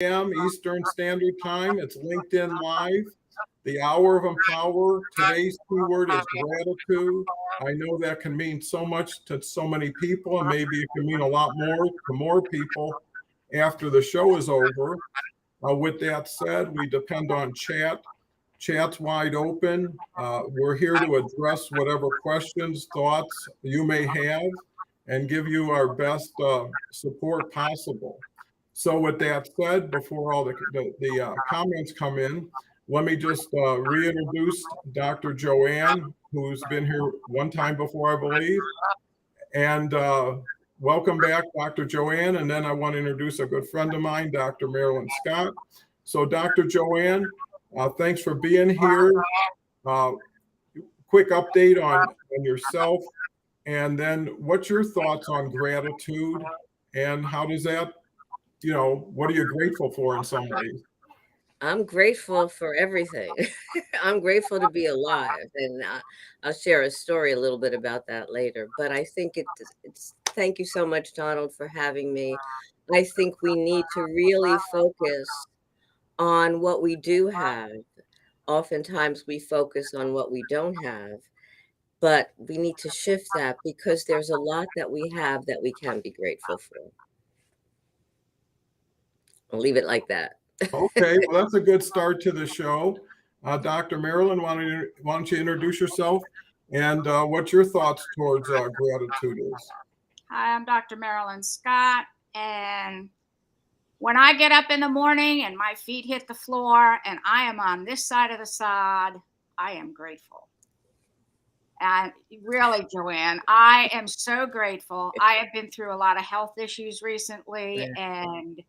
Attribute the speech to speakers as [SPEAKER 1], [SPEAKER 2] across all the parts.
[SPEAKER 1] p.m. Eastern Standard Time. It's LinkedIn Live, the hour of empower. Today's keyword is gratitude. I know that can mean so much to so many people, and maybe it can mean a lot more to more people after the show is over. With that said, we depend on chat. Chat's wide open. We're here to address whatever questions, thoughts you may have and give you our best support possible. So with that said, before all the comments come in, let me just reintroduce Dr. Joanne, who's been here one time before, I believe. And welcome back, Dr. Joanne. And then I want to introduce a good friend of mine, Dr. Marilyn Scott. So Dr. Joanne, thanks for being here. Quick update on yourself. And then what's your thoughts on gratitude and how does that, what are you grateful for in some ways?
[SPEAKER 2] I'm grateful for everything. I'm grateful to be alive, and I'll share a story a little bit about that later. But I think it's thank you so much, Donald, for having me. I think we need to really focus on what we do have. Oftentimes we focus on what we don't have, but we need to shift that because there's a lot that we have that we can be grateful for. I'll leave it like that.
[SPEAKER 1] Okay, well, that's a good start to the show. Dr. Marilyn, why don't you introduce yourself and what your thoughts towards gratitude is?
[SPEAKER 3] Hi, I'm Dr. Marilyn Scott, and when I get up in the morning and my feet hit the floor and I am on this side of the sod, I am grateful. And really, Joanne, I am so grateful. I have been through a lot of health issues recently, and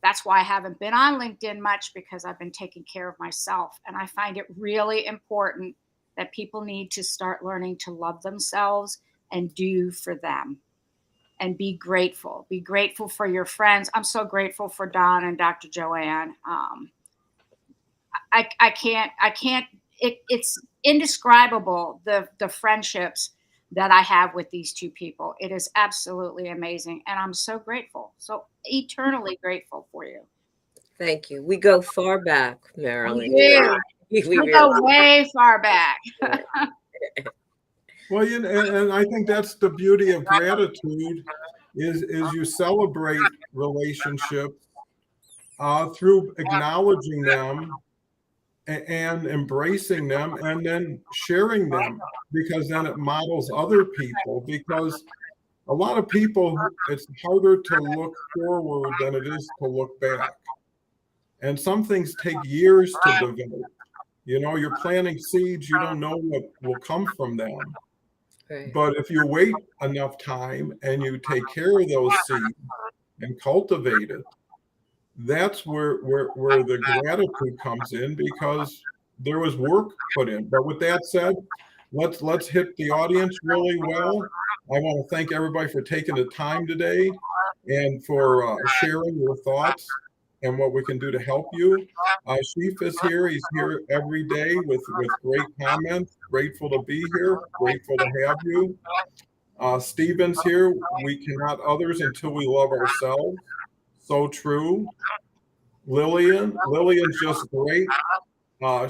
[SPEAKER 3] that's why I haven't been on LinkedIn much, because I've been taking care of myself. And I find it really important that people need to start learning to love themselves and do for them and be grateful. Be grateful for your friends. I'm so grateful for Don and Dr. Joanne. I can't, it's indescribable, the friendships that I have with these two people. It is absolutely amazing. And I'm so grateful, so eternally grateful for you.
[SPEAKER 2] Thank you. We go far back, Marilyn.
[SPEAKER 3] We go way far back.
[SPEAKER 1] Well, and I think that's the beauty of gratitude is you celebrate relationships through acknowledging them and embracing them and then sharing them, because then it models other people. Because a lot of people, it's harder to look forward than it is to look back. And some things take years to develop. You're planting seeds, you don't know what will come from them. Right. But if you wait enough time and you take care of those seeds and cultivate it, that's where the gratitude comes in, because there was work put in. But with that said, let's hit the audience really well. I want to thank everybody for taking the time today and for sharing your thoughts and what we can do to help you. Sheaf is here. He's here every day with great comments. Grateful to be here. Grateful to have you. Stephen's here. We cannot others until we love ourselves. So true. Lillian's just great.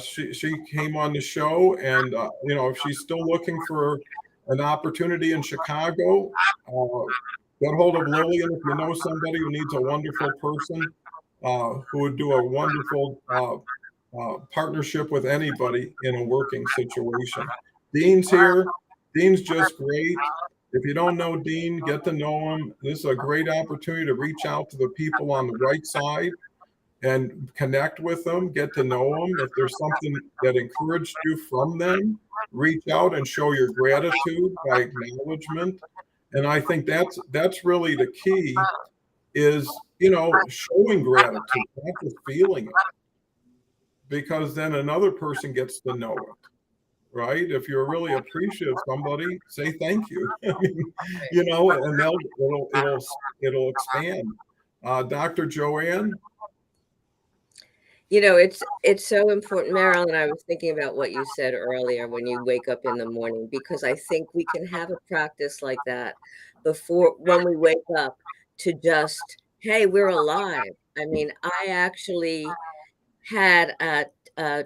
[SPEAKER 1] She came on the show, and if she's still looking for an opportunity in Chicago, get hold of Lillian if you know somebody who needs a wonderful person who would do a wonderful partnership with anybody in a working situation. Dean's here. Dean's just great. If you don't know Dean, get to know him. This is a great opportunity to reach out to the people on the right side and connect with them, get to know them. If there's something that encouraged you from them, reach out and show your gratitude by acknowledgement. And I think that's really the key is, showing gratitude, not just feeling it. Because then another person gets to know it, right? If you're really appreciative of somebody, say thank you. And it'll expand. Dr. Joanne?
[SPEAKER 2] It's so important, Marilyn. I was thinking about what you said earlier when you wake up in the morning, because I think we can have a practice like that when we wake up, to just, hey, we're alive. I mean, I actually had a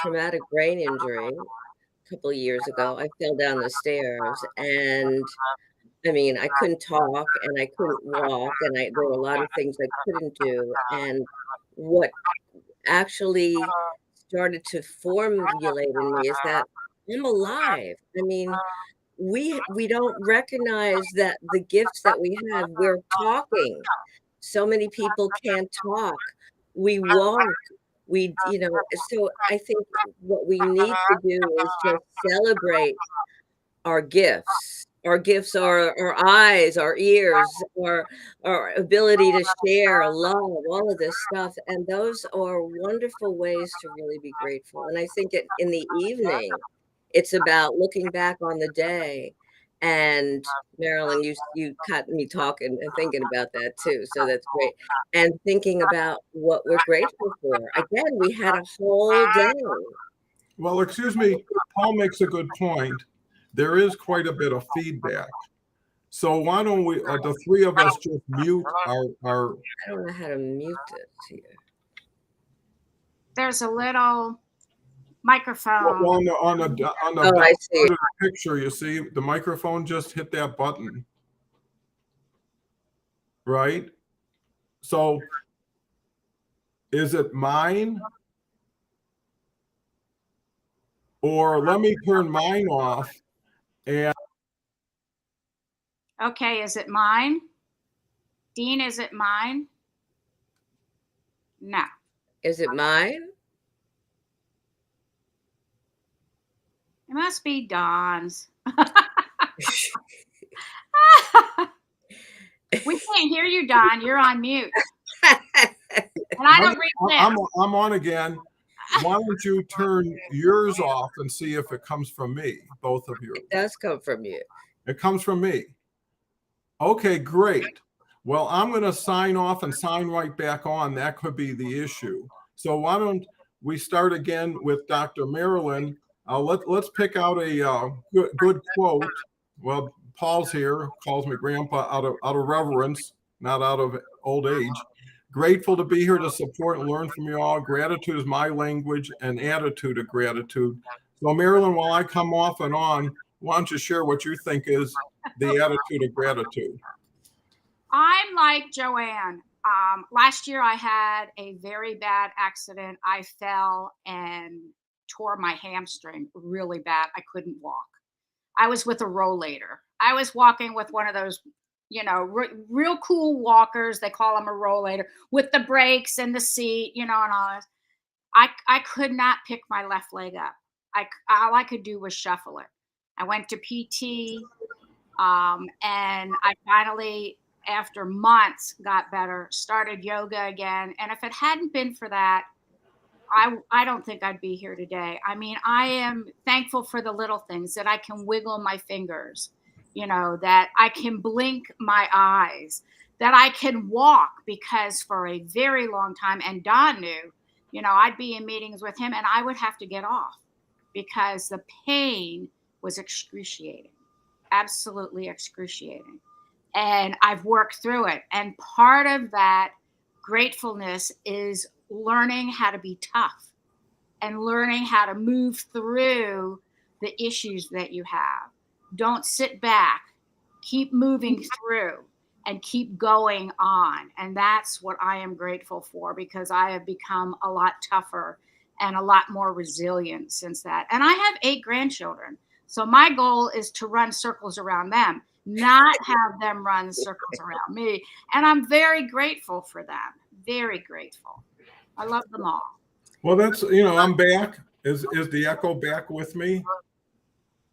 [SPEAKER 2] traumatic brain injury a couple of years ago. I fell down the stairs, and I mean, I couldn't talk and I couldn't walk, and there were a lot of things I couldn't do. And what actually started to formulate in me is that I'm alive. I mean, we don't recognize that the gifts that we have. We're talking. So many people can't talk. We walk. So I think what we need to do is just celebrate our gifts. Our gifts are our eyes, our ears, our ability to share, love, all of this stuff. And those are wonderful ways to really be grateful. And I think in the evening, it's about looking back on the day. And Marilyn, you got me talking and thinking about that too. So that's great. And thinking about what we're grateful for. Again, we had a whole day.
[SPEAKER 1] Well, excuse me, Paul makes a good point. There is quite a bit of feedback. So why don't we, the three of us, just mute our
[SPEAKER 2] I don't know how to mute this here.
[SPEAKER 3] There's a little microphone.
[SPEAKER 1] on the
[SPEAKER 2] Oh, I see.
[SPEAKER 1] part of the picture, you see the microphone, just hit that button. Right? So is it mine? Or let me turn mine off. And
[SPEAKER 3] Okay, is it mine? Dean, is it mine? No.
[SPEAKER 2] Is it mine?
[SPEAKER 3] It must be Dawn's. We can't hear you, Dawn. You're on mute. And I don't read lips.
[SPEAKER 1] I'm on again. Why don't you turn yours off and see if it comes from me, both of you?
[SPEAKER 2] It does come from you.
[SPEAKER 1] It comes from me. Okay, great. Well, I'm going to sign off and sign right back on. That could be the issue. So why don't we start again with Dr. Marilyn? Let's pick out a good quote. Well, Paul's here, calls me grandpa out of reverence, not out of old age. Grateful to be here to support and learn from you all. Gratitude is my language and attitude of gratitude. So Marilyn, while I come off and on, why don't you share what you think is the attitude of gratitude?
[SPEAKER 3] I'm like Joanne. Last year I had a very bad accident. I fell and tore my hamstring really bad. I couldn't walk. I was with a rollator. I was walking with one of those, real cool walkers. They call them a rollator with the brakes and the seat, and all this. I could not pick my left leg up. All I could do was shuffle it. I went to PT, and I finally, after months, got better, started yoga again. And if it hadn't been for that, I don't think I'd be here today. I mean, I am thankful for the little things, that I can wiggle my fingers, that I can blink my eyes, that I can walk, because for a very long time, and Don knew, I'd be in meetings with him and I would have to get off because the pain was excruciating, absolutely excruciating. And I've worked through it. And part of that gratefulness is learning how to be tough and learning how to move through the issues that you have. Don't sit back, keep moving through and keep going on. And that's what I am grateful for, because I have become a lot tougher and a lot more resilient since that. And I have 8 grandchildren. So my goal is to run circles around them, not have them run circles around me. And I'm very grateful for them. Very grateful. I love them all.
[SPEAKER 1] Well, that's, I'm back. Is the echo back with me?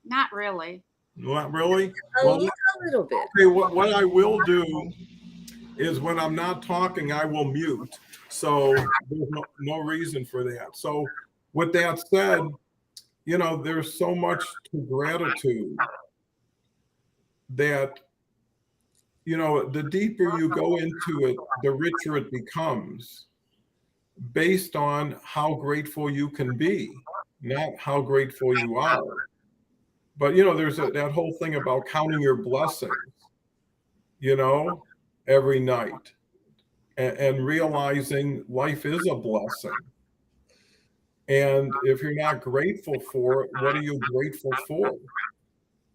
[SPEAKER 3] Not really.
[SPEAKER 1] Not really?
[SPEAKER 2] A little bit.
[SPEAKER 1] Okay, what I will do is when I'm not talking, I will mute. So there's no reason for that. So with that said, there's so much to gratitude that, the deeper you go into it, the richer it becomes, based on how grateful you can be, not how grateful you are. But, there's that whole thing about counting your blessings, every night. and realizing life is a blessing. And if you're not grateful for it, what are you grateful for?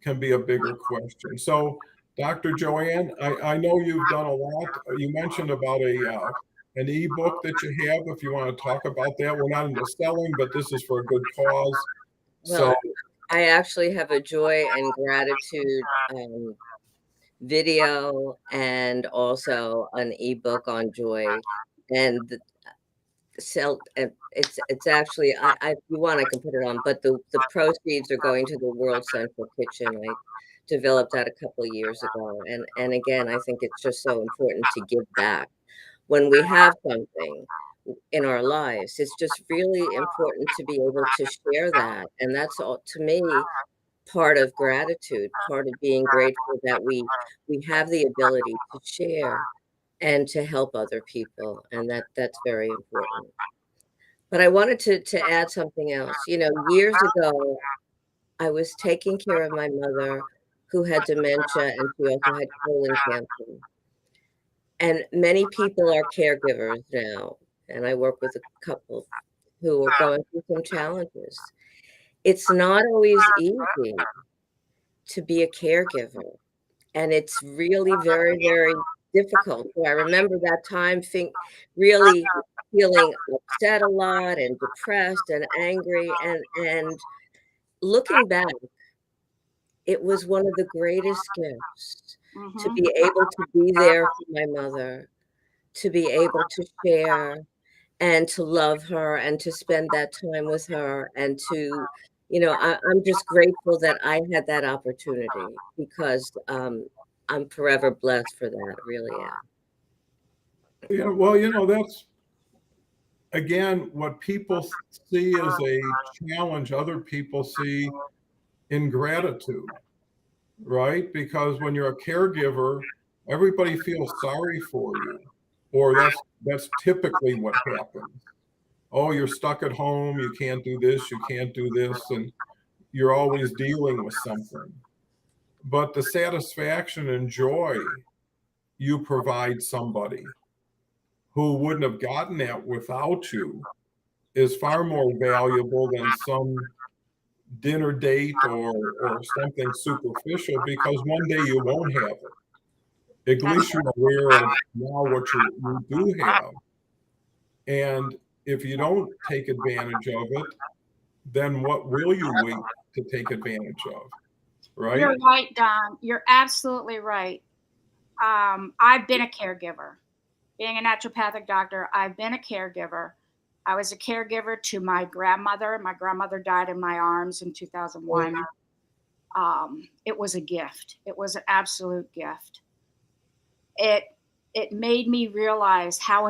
[SPEAKER 1] Can be a bigger question. So, Dr. Joanne, I know you've done a lot. You mentioned about an ebook that you have. If you want to talk about that, we're not into selling, but this is for a good cause.
[SPEAKER 2] Well,
[SPEAKER 1] So,
[SPEAKER 2] I actually have a joy and gratitude video and also an ebook on joy. And and it's actually if you want I can put it on, but the proceeds are going to the World Central Kitchen. I developed that a couple of years ago, and again I think it's just so important to give back when we have something in our lives. It's just really important to be able to share that, and that's all to me part of gratitude, part of being grateful that we have the ability to share and to help other people, and that's very important. But I wanted to add something else. You know, years ago, I was taking care of my mother who had dementia and she also had colon cancer. And many people are caregivers now, and I work with a couple who are going through some challenges. It's not always easy to be a caregiver, and it's really very, very difficult. So I remember that time really feeling upset a lot and depressed and angry, and looking back, it was one of the greatest gifts to
[SPEAKER 3] Mm-hmm.
[SPEAKER 2] be able to be there for my mother, to be able to share and to love her and to spend that time with her and to, I'm just grateful that I had that opportunity because I'm forever blessed for that. I really am.
[SPEAKER 1] yeah, well, that's again what people see as a challenge, other people see ingratitude, right? Because when you're a caregiver, everybody feels sorry for you, or that's typically what happens. Oh, you're stuck at home, you can't do this, you can't do this, and you're always dealing with something. But the satisfaction and joy you provide somebody who wouldn't have gotten that without you is far more valuable than some dinner date or something superficial, because one day you won't have it. At least you're aware of now what you do have. And if you don't take advantage of it, then what will you wait to take advantage of? Right?
[SPEAKER 3] You're right, Don. You're absolutely right. I've been a caregiver. Being a naturopathic doctor, I've been a caregiver. I was a caregiver to my grandmother. My grandmother died in my arms in 2001. It was a gift. It was an absolute gift. It made me realize how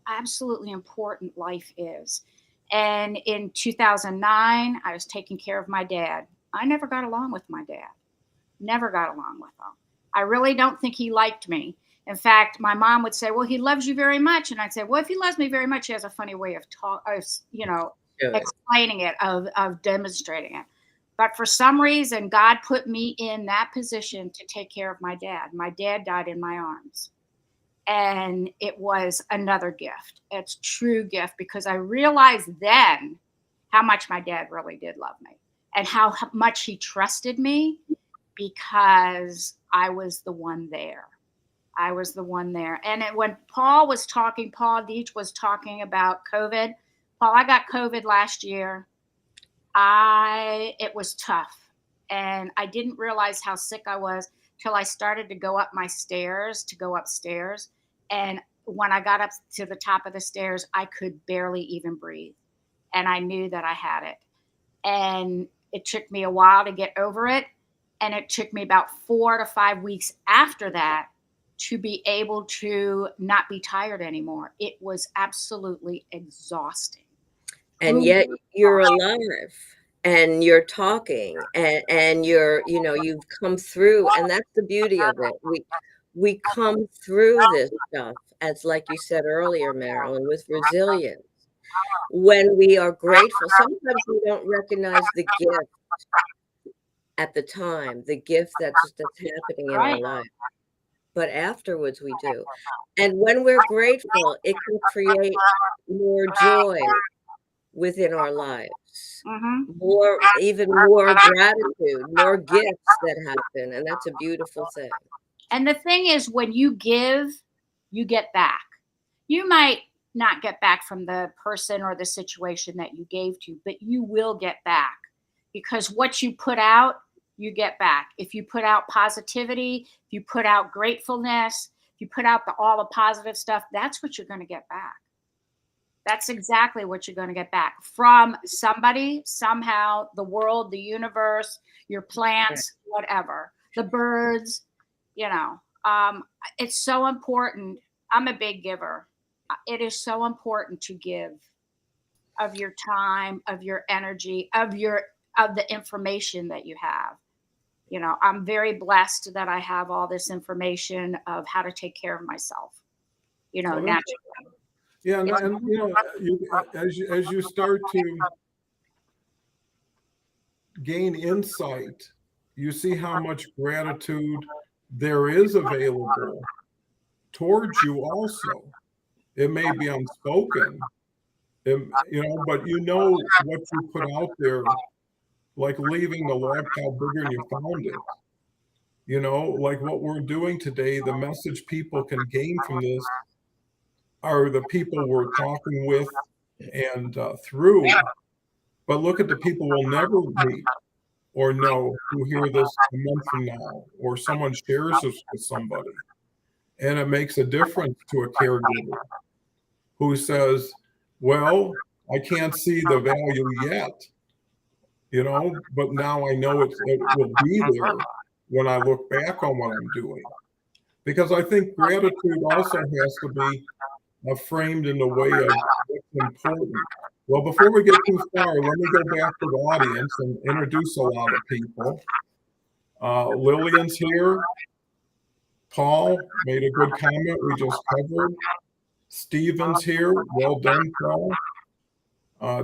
[SPEAKER 3] absolutely important life is. And in 2009, I was taking care of my dad. I never got along with my dad. Never got along with him. I really don't think he liked me. In fact, my mom would say, "Well, he loves you very much," and I'd say, "Well, if he loves me very much, he has a funny way of explaining it, of demonstrating it." But for some reason, God put me in that position to take care of my dad. My dad died in my arms, and it was another gift. It's a true gift, because I realized then how much my dad really did love me and how much he trusted me, because I was the one there. I was the one there. And when Paul Deach was talking about COVID, Paul, I got COVID last year. It was tough. And I didn't realize how sick I was till I started to go upstairs. And when I got up to the top of the stairs, I could barely even breathe. And I knew that I had it. And it took me a while to get over it. And it took me about 4 to 5 weeks after that to be able to not be tired anymore. It was absolutely exhausting.
[SPEAKER 2] And yet you're alive and you're talking and you've come through, and that's the beauty of it. We come through this stuff, as like you said earlier, Marilyn, with resilience. When we are grateful, sometimes we don't recognize the gift at the time, the gift that's happening in our life. but afterwards we do. And when we're grateful, it can create more joy within our lives,
[SPEAKER 3] Mm-hmm.
[SPEAKER 2] even more gratitude, more gifts that happen. And that's a beautiful thing.
[SPEAKER 3] And the thing is, when you give, you get back. You might not get back from the person or the situation that you gave to, but you will get back, because what you put out, you get back. If you put out positivity, if you put out gratefulness, if you put out all the positive stuff, that's what you're going to get back. That's exactly what you're going to get back from somebody, somehow, the world, the universe, your plants, whatever, the birds, it's so important. I'm a big giver. It is so important to give of your time, of your energy, of the information that you have. I'm very blessed that I have all this information of how to take care of myself, naturally.
[SPEAKER 1] Yeah, and as you start to gain insight, you see how much gratitude there is available towards you also. It may be unspoken, but what you put out there, like leaving the log pile bigger than you found it. Like what we're doing today, the message people can gain from this are the people we're talking with and through. But look at the people we'll never meet or know who hear this a month from now, or someone shares this with somebody. And it makes a difference to a caregiver who says, well, I can't see the value yet, but now I know it will be there when I look back on what I'm doing. Because I think gratitude also has to be framed in the way of what's important. Well, before we get too far, let me go back to the audience and introduce a lot of people. Lillian's here. Paul made a good comment we just covered. Stephen's here. Well done, Paul.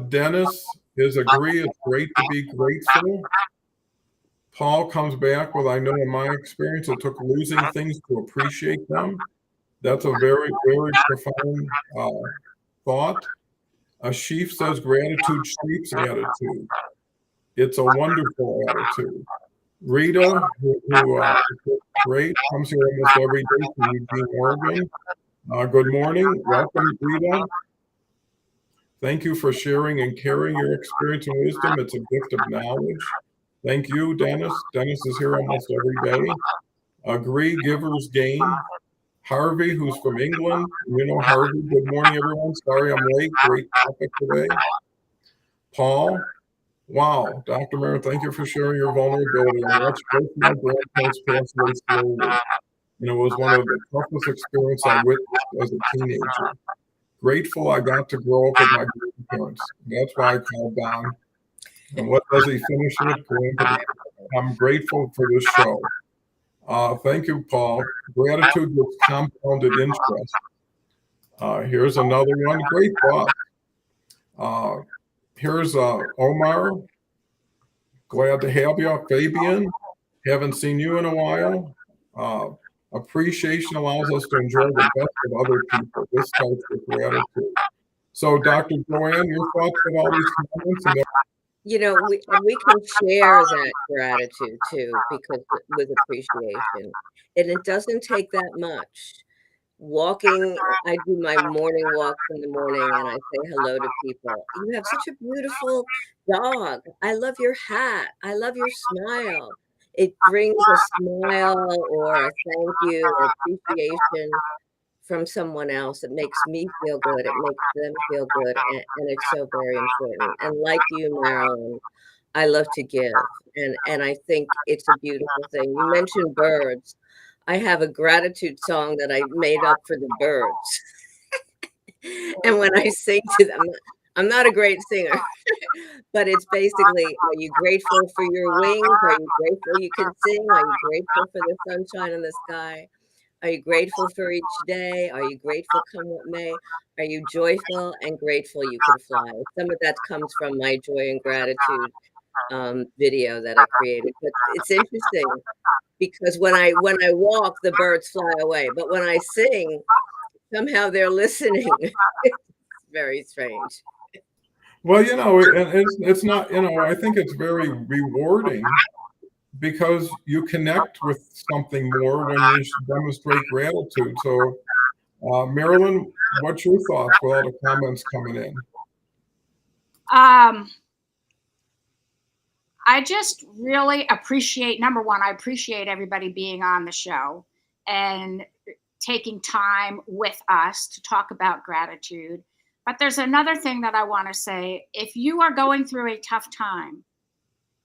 [SPEAKER 1] Dennis is agree. It's great to be grateful. Paul comes back with, I know in my experience, it took losing things to appreciate them. That's a very, very profound thought. Sheaf says gratitude shapes attitude. It's a wonderful attitude. Rita, who great, comes here almost every day from Eugene, Oregon. Good morning. Welcome, Rita. Thank you for sharing and carrying your experience and wisdom. It's a gift of knowledge. Thank you, Dennis. Dennis is here almost every day. Agree, givers gain. Harvey, who's from England. Harvey, good morning, everyone. Sorry I'm late. Great topic today. Paul, wow. Dr. Marilyn, thank you for sharing your vulnerability. I watched both my grandparents pass away slowly. It was one of the toughest experiences I witnessed as a teenager. Grateful I got to grow up with my grandparents. That's why I called Don. And what does he finish with? I'm grateful for this show. Thank you, Paul. Gratitude with compounded interest. Here's another one. Great thought. Here's Omar. Glad to have you. Fabian, haven't seen you in a while. Appreciation allows us to enjoy the best of other people. This starts with gratitude. So, Dr. Joanne, your thoughts on all these comments?
[SPEAKER 2] We can share that gratitude too, because with appreciation, and it doesn't take that much. Walking, I do my morning walks in the morning and I say hello to people. You have such a beautiful dog. I love your hat. I love your smile. It brings a smile or a thank you or appreciation from someone else. It makes me feel good. It makes them feel good. And it's so very important. And like you, Marilyn, I love to give. And I think it's a beautiful thing. You mentioned birds. I have a gratitude song that I made up for the birds. And when I sing to them, I'm not a great singer, but it's basically, are you grateful for your wings? Are you grateful you can sing? Are you grateful for the sunshine in the sky? Are you grateful for each day? Are you grateful come what may? Are you joyful and grateful you can fly? Some of that comes from my joy and gratitude video that I created. But it's interesting because when I walk, the birds fly away, but when I sing, somehow they're listening. It's very strange.
[SPEAKER 1] Well, and it's not, I think it's very rewarding because you connect with something more when you demonstrate gratitude. So, Marilyn, what's your thoughts with all the comments coming in?
[SPEAKER 3] I just really appreciate, number one, I appreciate everybody being on the show and taking time with us to talk about gratitude. But there's another thing that I want to say. If you are going through a tough time,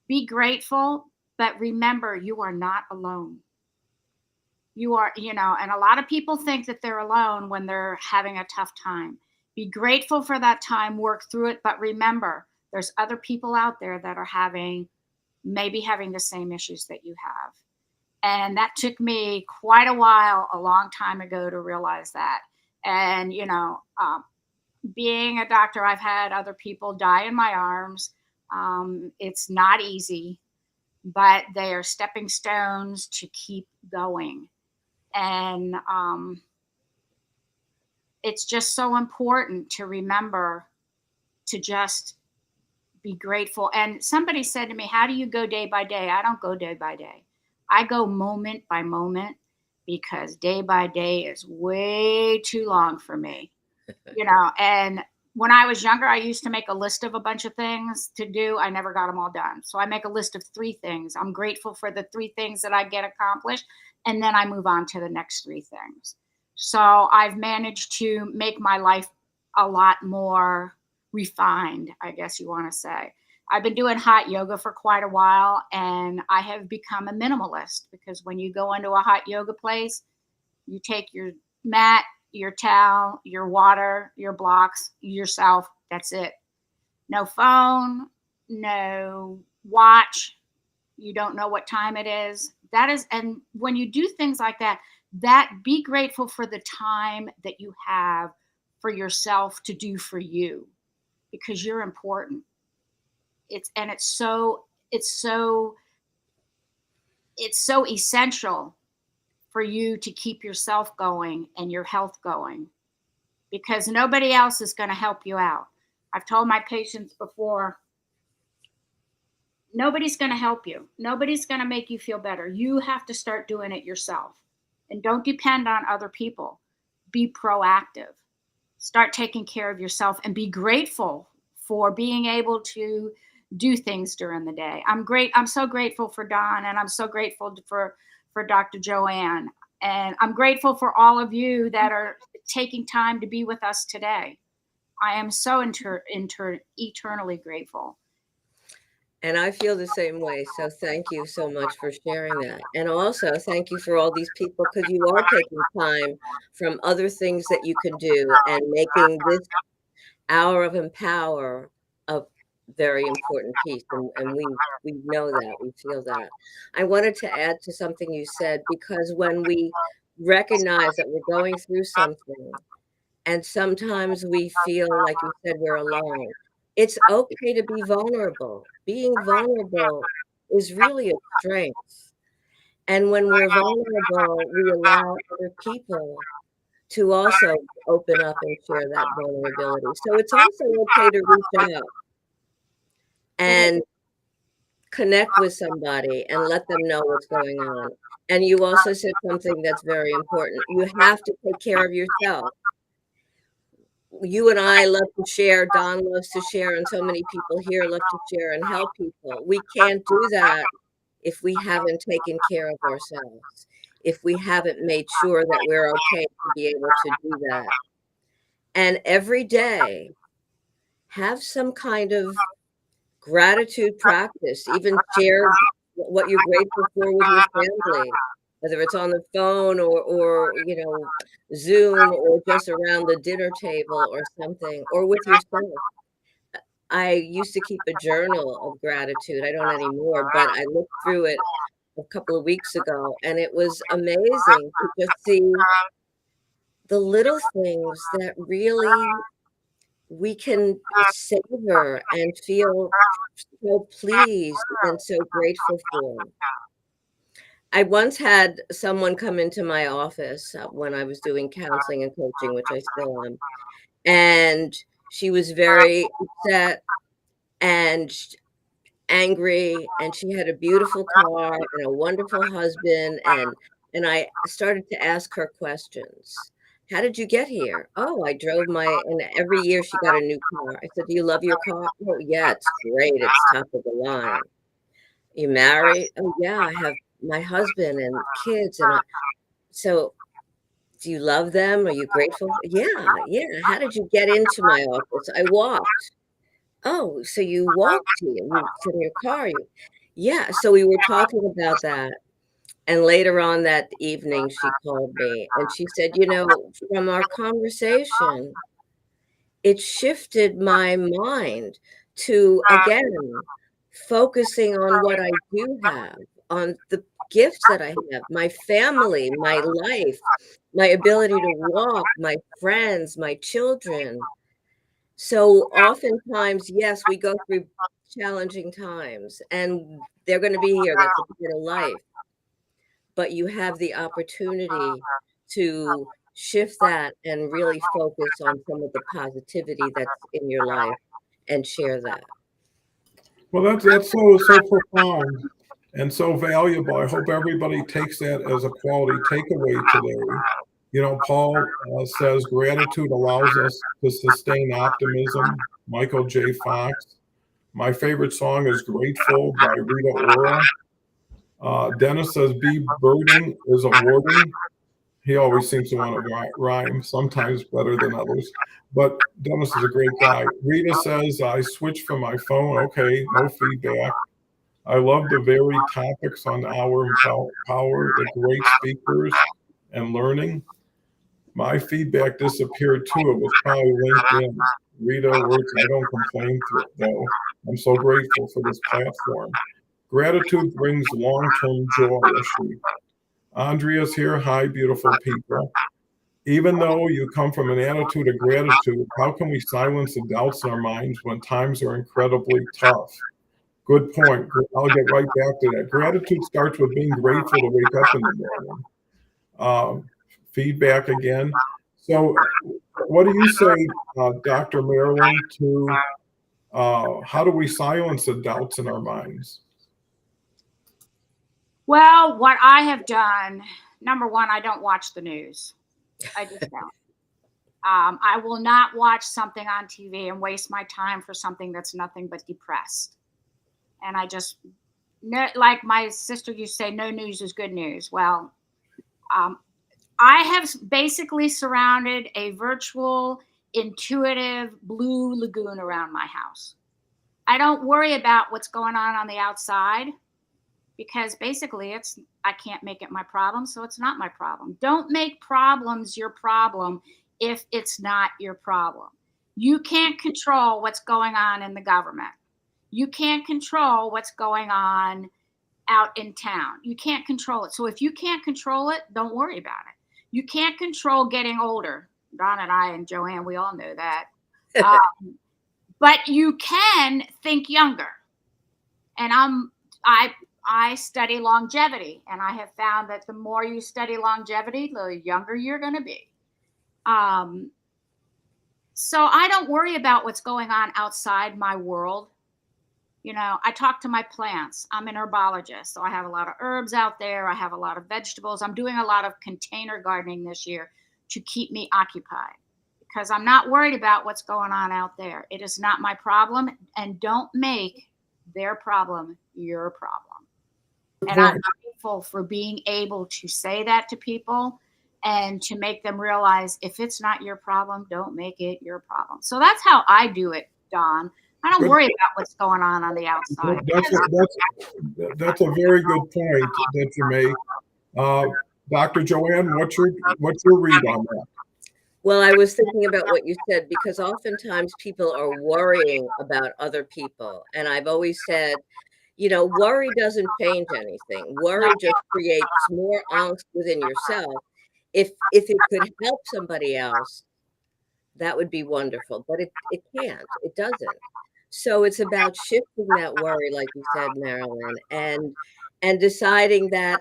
[SPEAKER 3] be grateful, but remember you are not alone. You are, and a lot of people think that they're alone when they're having a tough time. Be grateful for that time, work through it, but remember there's other people out there that are maybe having the same issues that you have. And that took me quite a while, a long time ago, to realize that. And, being a doctor, I've had other people die in my arms. It's not easy, but they are stepping stones to keep going. And it's just so important to remember to just be grateful. And somebody said to me, how do you go day by day? I don't go day by day. I go moment by moment because day by day is way too long for me. And when I was younger, I used to make a list of a bunch of things to do. I never got them all done. So I make a list of 3 things. I'm grateful for the 3 things that I get accomplished. And then I move on to the next 3 things. So I've managed to make my life a lot more refined, I guess you want to say. I've been doing hot yoga for quite a while, and I have become a minimalist because when you go into a hot yoga place, you take your mat, your towel, your water, your blocks, yourself. That's it. No phone, no watch. You don't know what time it is. And when you do things like that, be grateful for the time that you have for yourself to do for you, because you're important. It's so essential for you to keep yourself going and your health going, because nobody else is going to help you out. I've told my patients before, nobody's going to help you. Nobody's going to make you feel better. You have to start doing it yourself. And don't depend on other people. Be proactive. Start taking care of yourself and be grateful for being able to do things during the day. I'm so grateful for Don, and I'm so grateful for Dr. Joanne. And I'm grateful for all of you that are taking time to be with us today. I am so eternally grateful.
[SPEAKER 2] And I feel the same way. So thank you so much for sharing that. And also thank you for all these people, because you are taking time from other things that you can do and making this hour of Empower a very important piece. And we know that, we feel that. I wanted to add to something you said, because when we recognize that we're going through something, and sometimes we feel, like you said, we're alone, it's okay to be vulnerable. Being vulnerable is really a strength. And when we're vulnerable, we allow other people to also open up and share that vulnerability. So it's also okay to reach out and connect with somebody and let them know what's going on. And you also said something that's very important. You have to take care of yourself. You and I love to share, Don loves to share, and so many people here love to share and help people. We can't do that if we haven't taken care of ourselves, if we haven't made sure that we're okay to be able to do that. And every day, have some kind of gratitude practice, even share what you're grateful for with your family, whether it's on the phone or Zoom, or just around the dinner table or something, or with yourself. I used to keep a journal of gratitude. I don't anymore, but I looked through it a couple of weeks ago, and it was amazing to just see the little things that really we can savor and feel so pleased and so grateful for. I once had someone come into my office when I was doing counseling and coaching, which I still am, and she was very upset and angry, and she had a beautiful car and a wonderful husband, and I started to ask her questions. How did you get here? Oh, I drove and every year she got a new car. I said, do you love your car? Oh, yeah, it's great. It's top of the line. You married? Oh, yeah, I have my husband and kids. So do you love them? Are you grateful? Yeah, yeah. How did you get into my office? I walked. Oh, so you walked here, you from your car, yeah, so we were talking about that, and later on that evening, she called me, and she said, "You know, from our conversation, it shifted my mind to, again, focusing on what I do have, on the gifts that I have, my family, my life, my ability to walk, my friends, my children." So oftentimes, yes, we go through challenging times and they're going to be here. That's a part of life. But you have the opportunity to shift that and really focus on some of the positivity that's in your life and share that.
[SPEAKER 1] Well, that's so profound and so valuable. I hope everybody takes that as a quality takeaway today. You know, Paul says gratitude allows us to sustain optimism. Michael J. Fox. My favorite song is Grateful by Rita Ora. Dennis says be birding is awarding. He always seems to want to rhyme, sometimes better than others. But Dennis is a great guy. Rita says, I switched from my phone. Okay, no feedback. I love the varied topics on Hour and Power, the great speakers, and learning. My feedback disappeared too. It was probably LinkedIn. Rita, words I don't complain though. I'm so grateful for this platform. Gratitude brings long-term joy, Ashley. Andrea's here. Hi, beautiful people. Even though you come from an attitude of gratitude, how can we silence the doubts in our minds when times are incredibly tough? Good point. I'll get right back to that. Gratitude starts with being grateful to wake up in the morning. Feedback again. So, what do you say, Dr. Marilyn, to how do we silence the doubts in our minds?
[SPEAKER 3] Well, what I have done, number one, I don't watch the news. I just don't. I will not watch something on TV and waste my time for something that's nothing but depressed. And I just, like my sister used to say, no news is good news. Well, I have basically surrounded a virtual, intuitive blue lagoon around my house. I don't worry about what's going on the outside because basically I can't make it my problem, so it's not my problem. Don't make problems your problem if it's not your problem. You can't control what's going on in the government. You can't control what's going on out in town. You can't control it. So if you can't control it, don't worry about it. You can't control getting older. Don and I and Joanne, we all know that. But you can think younger. And I study longevity, and I have found that the more you study longevity, the younger you're going to be. So I don't worry about what's going on outside my world. You know, I talk to my plants. I'm an herbologist, so I have a lot of herbs out there. I have a lot of vegetables. I'm doing a lot of container gardening this year to keep me occupied because I'm not worried about what's going on out there. It is not my problem, and don't make their problem your problem. And I'm grateful for being able to say that to people and to make them realize if it's not your problem, don't make it your problem. So that's how I do it, Don. I don't worry about what's going on the outside.
[SPEAKER 1] That's a very good point that you make. Dr. Joanne, what's your read on that?
[SPEAKER 2] Well, I was thinking about what you said because oftentimes people are worrying about other people. And I've always said, you know, worry doesn't change anything. Worry just creates more angst within yourself. If it could help somebody else, That would be wonderful, but it can't. It doesn't. So it's about shifting that worry, like you said, Marilyn, and deciding that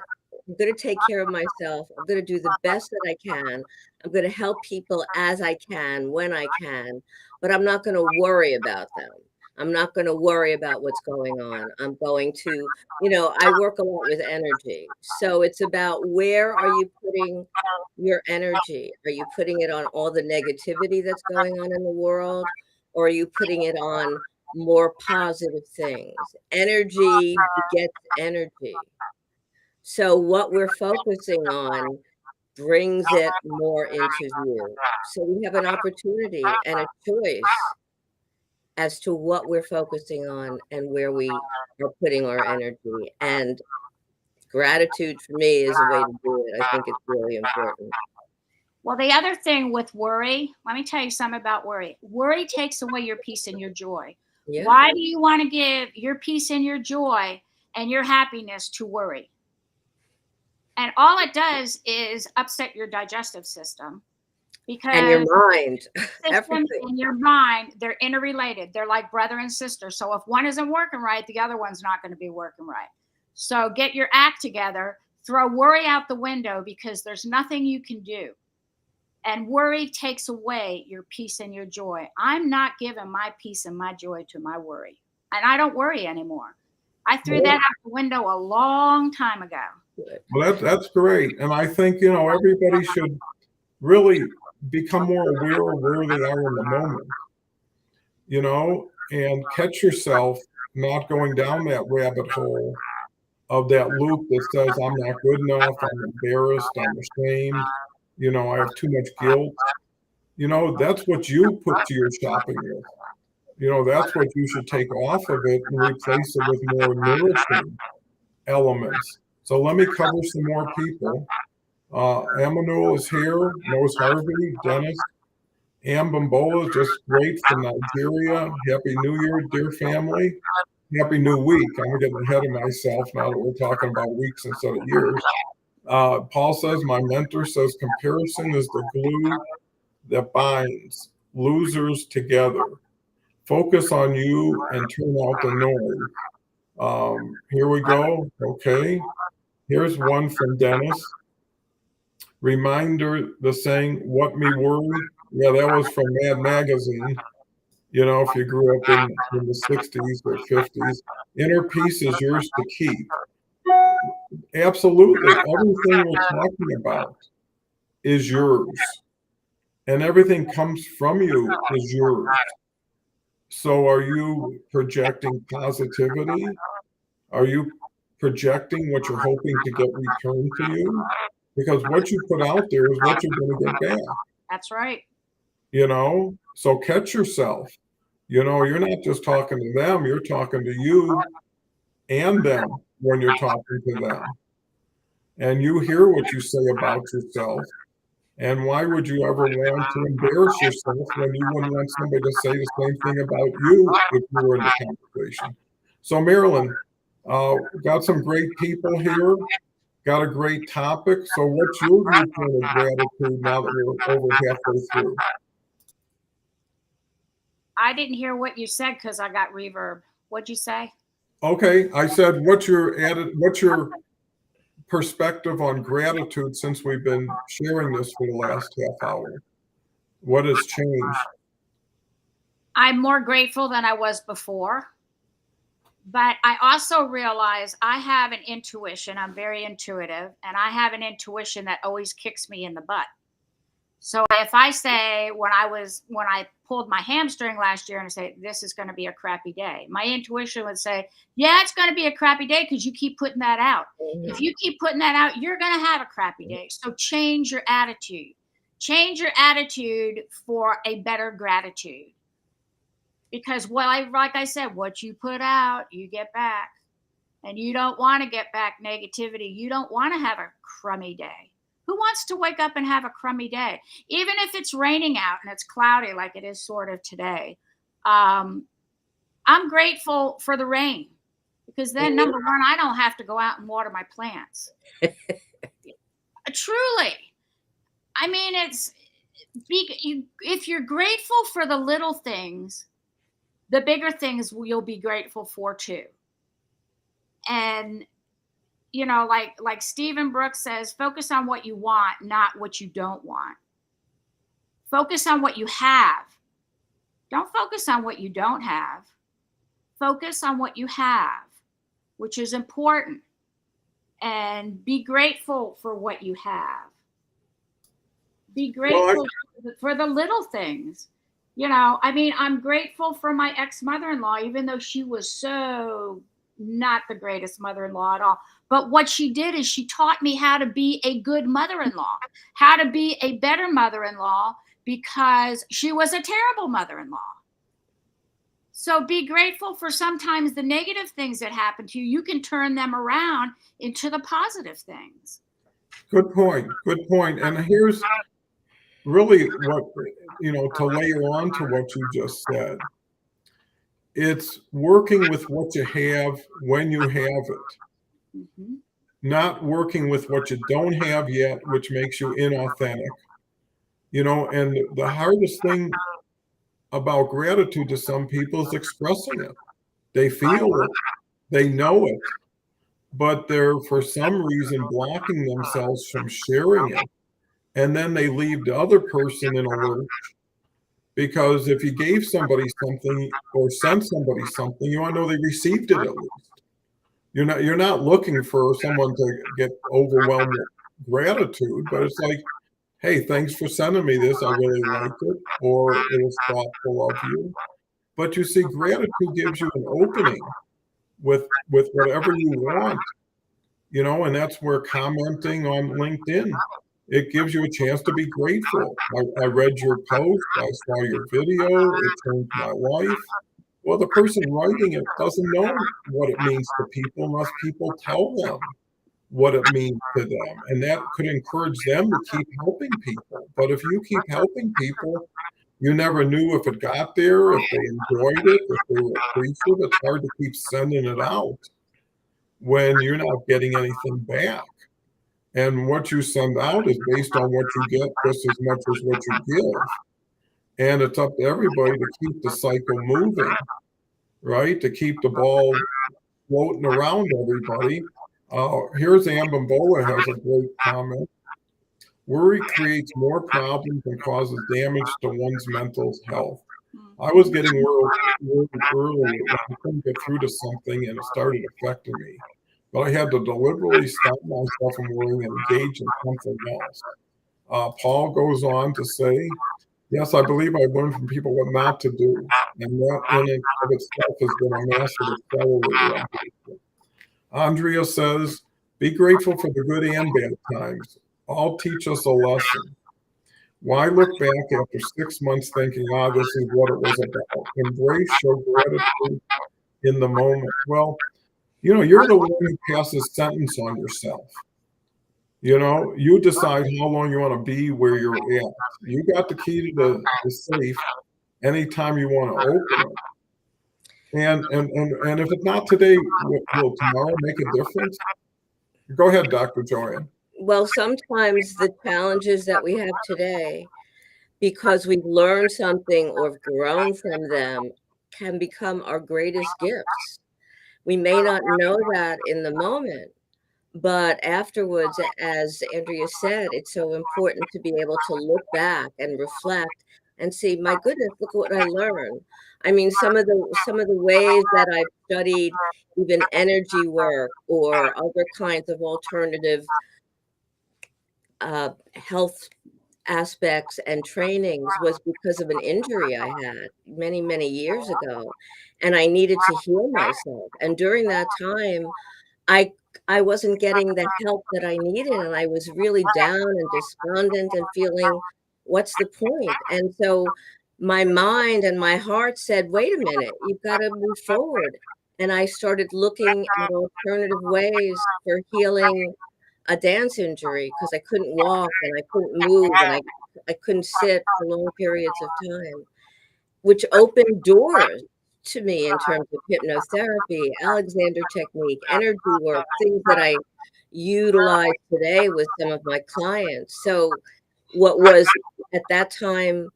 [SPEAKER 2] I'm going to take care of myself. I'm going to do the best that I can. I'm going to help people as I can, when I can, but I'm not going to worry about them. I'm not going to worry about what's going on. I'm going to, I work a lot with energy. So it's about, where are you putting your energy? Are you putting it on all the negativity that's going on in the world? Or are you putting it on more positive things? Energy begets energy. So what we're focusing on brings it more into view. So we have an opportunity and a choice as to what we're focusing on and where we are putting our energy. And gratitude for me is a way to do it. I think it's really important.
[SPEAKER 3] Well, the other thing with worry, let me tell you something about worry. Worry takes away your peace and your joy.
[SPEAKER 2] Yeah.
[SPEAKER 3] Why do you want to give your peace and your joy and your happiness to worry? And all it does is upset your digestive system, because
[SPEAKER 2] And your mind,
[SPEAKER 3] system
[SPEAKER 2] everything.
[SPEAKER 3] and your mind, they're interrelated. They're like brother and sister. So if one isn't working right, the other one's not going to be working right. So get your act together, throw worry out the window, because there's nothing you can do. And worry takes away your peace and your joy. I'm not giving my peace and my joy to my worry. And I don't worry anymore. I threw that out the window a long time ago.
[SPEAKER 1] Well, that's great. And I think, everybody should really become more aware of where they are in the moment, and catch yourself not going down that rabbit hole of that loop that says, I'm not good enough, I'm embarrassed, I'm ashamed, I have too much guilt. That's what you put to your shopping list. That's what you should take off of it and replace it with more nourishing elements. So let me cover some more people. Emmanuel is here, Rose Harvey, Dennis, Ambambola is just great from Nigeria. Happy New Year, dear family. Happy New Week. I'm getting ahead of myself now that we're talking about weeks instead of years. Paul says, my mentor says, comparison is the glue that binds losers together. Focus on you and turn out the noise. Here we go. Okay. Here's one from Dennis. Reminder, the saying, what me worry? Yeah, that was from Mad Magazine. If you grew up in the 60s or 50s, inner peace is yours to keep. Absolutely. Everything we're talking about is yours. And everything comes from you is yours. So are you projecting positivity? Are you projecting what you're hoping to get returned to you? Because what you put out there is what you're going to get back.
[SPEAKER 3] That's right.
[SPEAKER 1] So catch yourself. You're not just talking to them, you're talking to you and them when you're talking to them. And you hear what you say about yourself. And why would you ever want to embarrass yourself when you wouldn't want somebody to say the same thing about you if you were in the conversation? So, Marilyn, got some great people here, got a great topic. So what's your viewpoint of gratitude now that we're over halfway through?
[SPEAKER 3] I didn't hear what you said because I got reverb. What'd you say?
[SPEAKER 1] Okay, I said, what's your perspective on gratitude since we've been sharing this for the last half hour? What has changed?
[SPEAKER 3] I'm more grateful than I was before. But I also realize I have an intuition. I'm very intuitive, and I have an intuition that always kicks me in the butt. So if I say, when I pulled my hamstring last year and I say, this is going to be a crappy day, my intuition would say, yeah, it's going to be a crappy day because you keep putting that out.
[SPEAKER 2] Mhm.
[SPEAKER 3] If you keep putting that out, you're going to have a crappy day. So change your attitude. Change your attitude for a better gratitude. Because like I said, what you put out, you get back. And you don't want to get back negativity. You don't want to have a crummy day. Who wants to wake up and have a crummy day? Even if it's raining out and it's cloudy like it is sort of today. I'm grateful for the rain, because then, number one, I don't have to go out and water my plants. Truly. I mean, if you're grateful for the little things, the bigger things you'll be grateful for too. And like Stephen Brooks says, focus on what you want, not what you don't want. Focus on what you have. Don't focus on what you don't have. Focus on what you have, which is important. And be grateful for what you have. Be grateful for the little things. I'm grateful for my ex-mother-in-law, even though she was so not the greatest mother-in-law at all. But what she did is she taught me how to be a good mother-in-law, how to be a better mother-in-law, because she was a terrible mother-in-law. So be grateful for sometimes the negative things that happen to you. You can turn them around into the positive things.
[SPEAKER 1] Good point. Good point. And here's really what, to layer on to what you just said. It's working with what you have when you have it.
[SPEAKER 3] Mm-hmm.
[SPEAKER 1] Not working with what you don't have yet, which makes you inauthentic. And the hardest thing about gratitude to some people is expressing it. They feel it, they know it, but they're for some reason blocking themselves from sharing it. And then they leave the other person in a lurch, because if you gave somebody something or sent somebody something, you want to know they received it at least. You're not looking for someone to get overwhelmed with gratitude, but it's like, hey, thanks for sending me this. I really liked it, or it was thoughtful of you. But you see, gratitude gives you an opening with whatever you want, and that's where commenting on LinkedIn, it gives you a chance to be grateful. I read your post, I saw your video, it changed my life. Well, the person writing it doesn't know what it means to people unless people tell them what it means to them. And that could encourage them to keep helping people. But if you keep helping people, you never knew if it got there, if they enjoyed it, if they were appreciative. It's hard to keep sending it out when you're not getting anything back. And what you send out is based on what you get just as much as what you give. And it's up to everybody to keep the cycle moving, right? To keep the ball floating around everybody. Here's Ambambola has a great comment. Worry creates more problems and causes damage to one's mental health. I was getting worried early when I couldn't get through to something and it started affecting me. But I had to deliberately stop myself from worrying and engage in something else. Paul goes on to say, yes, I believe I've learned from people what not to do, and that in and of itself has been a massive accelerator. Andrea says, be grateful for the good and bad times. All teach us a lesson. Why look back after 6 months thinking, this is what it was about? Embrace, show gratitude in the moment. Well, you're the one who passes sentence on yourself. You decide how long you want to be where you're at. You got the key to the safe anytime you want to open it. And if it's not today, will tomorrow make a difference? Go ahead, Dr. Joanne.
[SPEAKER 2] Well, sometimes the challenges that we have today, because we've learned something or grown from them, can become our greatest gifts. We may not know that in the moment, but afterwards, as Andrea said, it's so important to be able to look back and reflect and see, my goodness, look what I learned. I mean, some of the ways that I've studied even energy work or other kinds of alternative health aspects and trainings was because of an injury I had many, many years ago. And I needed to heal myself. And during that time, I wasn't getting the help that I needed. And I was really down and despondent and feeling, what's the point? And so my mind and my heart said, wait a minute, you've got to move forward. And I started looking at alternative ways for healing a dance injury because I couldn't walk and I couldn't move and I couldn't sit for long periods of time, which opened doors to me in terms of hypnotherapy, Alexander technique, energy work, things that I utilize today with some of my clients. So what was at that time,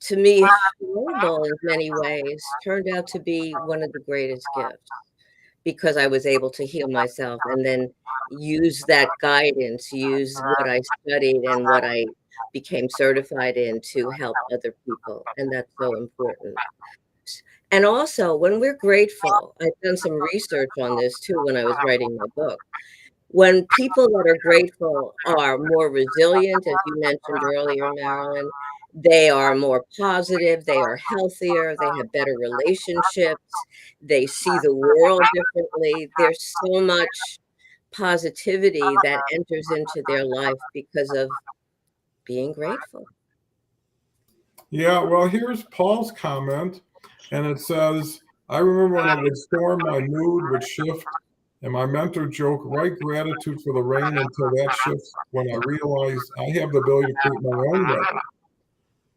[SPEAKER 2] to me, horrible in many ways, turned out to be one of the greatest gifts because I was able to heal myself and then use that guidance, use what I studied and what I became certified in to help other people. And that's so important. And also, when we're grateful, I've done some research on this too when I was writing my book. When people that are grateful are more resilient, as you mentioned earlier, Marilyn, they are more positive, they are healthier, they have better relationships, they see the world differently. There's so much positivity that enters into their life because of being grateful.
[SPEAKER 1] Yeah, well, here's Paul's comment, and it says, I remember when it would storm, my mood would shift, and my mentor joked, write gratitude for the rain until that shifts when I realized I have the ability to create my own weather.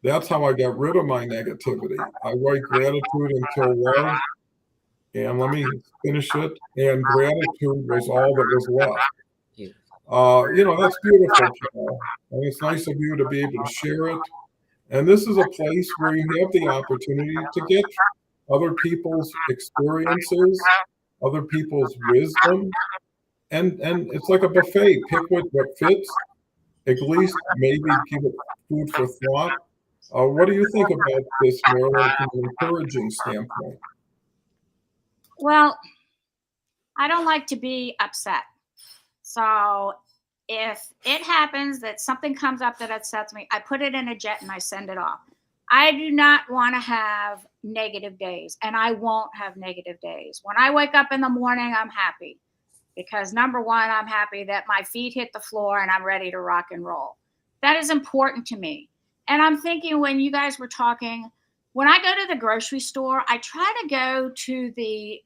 [SPEAKER 1] That's how I got rid of my negativity. I write gratitude until love, and let me finish it, and gratitude was all that was left. That's beautiful, Paul. And it's nice of you to be able to share it. And this is a place where you have the opportunity to get other people's experiences, other people's wisdom, and it's like a buffet. Pick what fits. At least maybe give it food for thought. What do you think about this, Marilyn, from an encouraging standpoint?
[SPEAKER 3] Well, I don't like to be upset. So if it happens that something comes up that upsets me, I put it in a jet and I send it off. I do not want to have negative days, and I won't have negative days. When I wake up in the morning, I'm happy because number one, I'm happy that my feet hit the floor and I'm ready to rock and roll. That is important to me. And I'm thinking when you guys were talking, when I go to the grocery store, I try to go to the